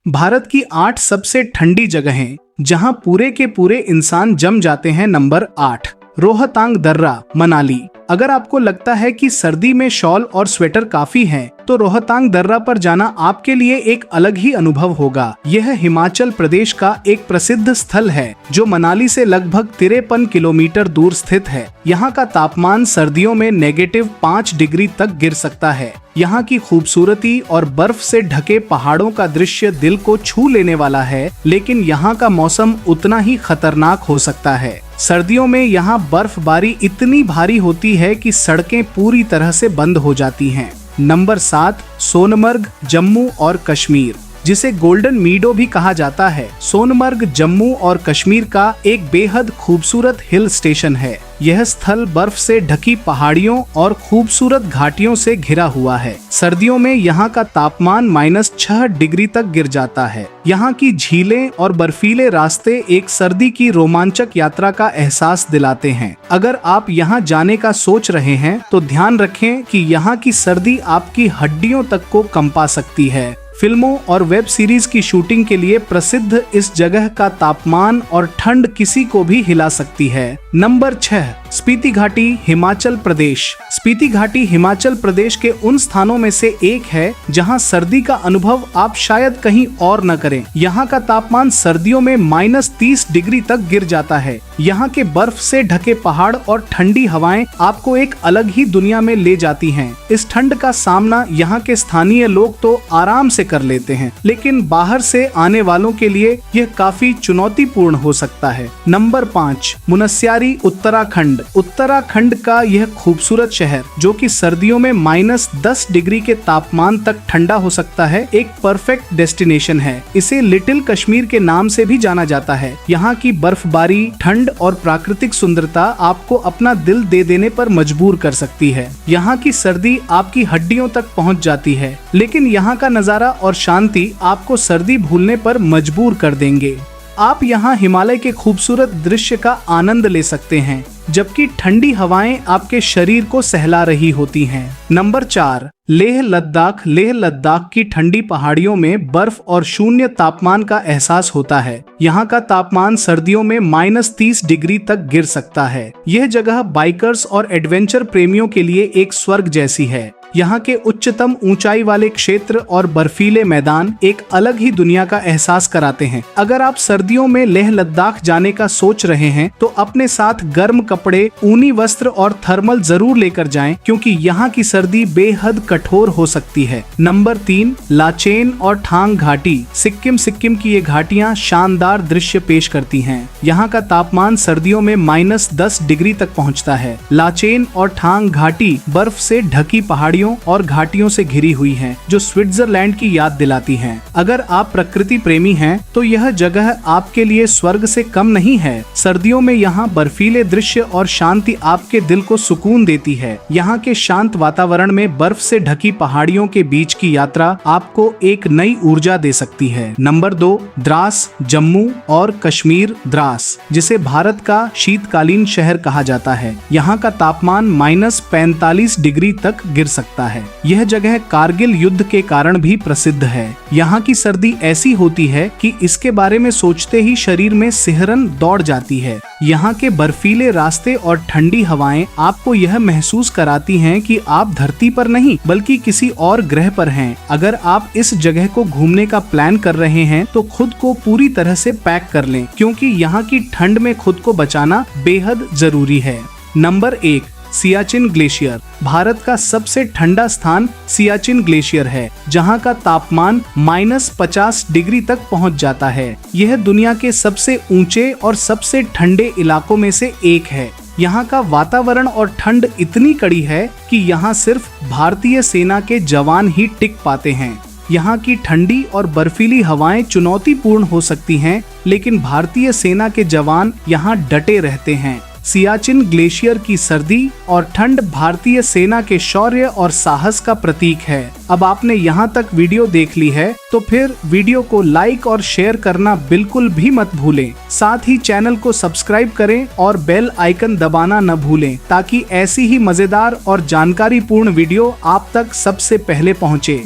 भारत की 8 सबसे ठंडी जगहें जहां पूरे के पूरे इंसान जम जाते हैं। नंबर 8, रोहतांग दर्रा, मनाली। अगर आपको लगता है कि सर्दी में शॉल और स्वेटर काफी हैं, तो रोहतांग दर्रा पर जाना आपके लिए एक अलग ही अनुभव होगा। यह हिमाचल प्रदेश का एक प्रसिद्ध स्थल है जो मनाली से लगभग 53 किलोमीटर दूर स्थित है। यहाँ का तापमान सर्दियों में -5 डिग्री तक गिर सकता है। यहाँ की खूबसूरती और बर्फ से ढके पहाड़ों का दृश्य दिल को छू लेने वाला है, लेकिन यहाँ का मौसम उतना ही खतरनाक हो सकता है। सर्दियों में यहाँ बर्फबारी इतनी भारी होती है कि सड़कें पूरी तरह से बंद हो जाती हैं। नंबर 7, सोनमर्ग, जम्मू और कश्मीर, जिसे गोल्डन मीडो भी कहा जाता है। सोनमर्ग जम्मू और कश्मीर का एक बेहद खूबसूरत हिल स्टेशन है। यह स्थल बर्फ से ढकी पहाड़ियों और खूबसूरत घाटियों से घिरा हुआ है। सर्दियों में यहाँ का तापमान -6 डिग्री तक गिर जाता है। यहाँ की झीलें और बर्फीले रास्ते एक सर्दी की रोमांचक यात्रा का एहसास दिलाते हैं। अगर आप यहाँ जाने का सोच रहे हैं तो ध्यान रखें कि यहाँ की सर्दी आपकी हड्डियों तक को कंपा सकती है। फिल्मों और वेब सीरीज की शूटिंग के लिए प्रसिद्ध इस जगह का तापमान और ठंड किसी को भी हिला सकती है। नंबर 6, स्पीति घाटी, हिमाचल प्रदेश। स्पीति घाटी हिमाचल प्रदेश के उन स्थानों में से एक है जहां सर्दी का अनुभव आप शायद कहीं और न करें। यहाँ का तापमान सर्दियों में -30 डिग्री तक गिर जाता है। यहाँ के बर्फ से ढके पहाड़ और ठंडी हवाएं आपको एक अलग ही दुनिया में ले जाती हैं। इस ठंड का सामना यहाँ के स्थानीय लोग तो आराम से कर लेते हैं, लेकिन बाहर से आने वालों के लिए यह काफी चुनौतीपूर्ण हो सकता है। नंबर 5, मुनस्यारी, उत्तराखंड। उत्तराखंड का यह खूबसूरत शहर, जो कि सर्दियों में -10 डिग्री के तापमान तक ठंडा हो सकता है, एक परफेक्ट डेस्टिनेशन है। इसे लिटिल कश्मीर के नाम से भी जाना जाता है। यहाँ की बर्फबारी, ठंड और प्राकृतिक सुंदरता आपको अपना दिल दे देने पर मजबूर कर सकती है। यहाँ की सर्दी आपकी हड्डियों तक पहुँच जाती है, लेकिन यहाँ का नजारा और शांति आपको सर्दी भूलने पर मजबूर कर देंगे। आप यहाँ हिमालय के खूबसूरत दृश्य का आनंद ले सकते हैं, जबकि ठंडी हवाएं आपके शरीर को सहला रही होती हैं। नंबर 4, लेह लद्दाख। लेह लद्दाख की ठंडी पहाड़ियों में बर्फ और शून्य तापमान का एहसास होता है। यहाँ का तापमान सर्दियों में -30 डिग्री तक गिर सकता है। यह जगह बाइकर्स और एडवेंचर प्रेमियों के लिए एक स्वर्ग जैसी है। यहाँ के उच्चतम ऊंचाई वाले क्षेत्र और बर्फीले मैदान एक अलग ही दुनिया का एहसास कराते हैं। अगर आप सर्दियों में लेह लद्दाख जाने का सोच रहे हैं तो अपने साथ गर्म कपड़े, ऊनी वस्त्र और थर्मल जरूर लेकर जाएं, क्योंकि यहाँ की सर्दी बेहद कठोर हो सकती है। नंबर 3, लाचेन और थांग घाटी, सिक्किम। सिक्किम की ये घाटियाँ शानदार दृश्य पेश करती हैं। यहाँ का तापमान सर्दियों में -10 डिग्री तक पहुँचता है। लाचेन और थांग घाटी बर्फ से ढकी पहाड़ी और घाटियों से घिरी हुई हैं, जो स्विट्जरलैंड की याद दिलाती हैं। अगर आप प्रकृति प्रेमी हैं, तो यह जगह आपके लिए स्वर्ग से कम नहीं है। सर्दियों में यहाँ बर्फीले दृश्य और शांति आपके दिल को सुकून देती है। यहाँ के शांत वातावरण में बर्फ से ढकी पहाड़ियों के बीच की यात्रा आपको एक नई ऊर्जा दे सकती है। नंबर 2, द्रास, जम्मू और कश्मीर। द्रास, जिसे भारत का शीतकालीन शहर कहा जाता है, यहाँ का तापमान -45 डिग्री तक गिर सकता है। यह जगह कारगिल युद्ध के कारण भी प्रसिद्ध है। यहाँ की सर्दी ऐसी होती है कि इसके बारे में सोचते ही शरीर में सिहरन दौड़ जाती है। यहाँ के बर्फीले रास्ते और ठंडी हवाएं आपको यह महसूस कराती हैं कि आप धरती पर नहीं बल्कि किसी और ग्रह पर हैं। अगर आप इस जगह को घूमने का प्लान कर रहे हैं तो खुद को पूरी तरह से पैक कर लें, क्योंकि यहाँ की ठंड में खुद को बचाना बेहद जरूरी है। Number 1, Siachen glacier. भारत का सबसे ठंडा स्थान सियाचिन ग्लेशियर है, जहां का तापमान -50 डिग्री तक पहुंच जाता है। यह दुनिया के सबसे ऊंचे और सबसे ठंडे इलाकों में से एक है। यहाँ का वातावरण और ठंड इतनी कड़ी है कि यहाँ सिर्फ भारतीय सेना के जवान ही टिक पाते हैं। यहाँ की ठंडी और बर्फीली हवाएं चुनौतीपूर्ण हो सकती हैं, लेकिन भारतीय सेना के जवान यहाँ डटे रहते हैं। सियाचिन ग्लेशियर की सर्दी और ठंड भारतीय सेना के शौर्य और साहस का प्रतीक है। अब आपने यहाँ तक वीडियो देख ली है, तो फिर वीडियो को लाइक और शेयर करना बिल्कुल भी मत भूलें। साथ ही चैनल को सब्सक्राइब करें और बेल आइकन दबाना न भूलें, ताकि ऐसी ही मजेदार और जानकारीपूर्ण वीडियो आप तक सबसे पहले पहुँचे।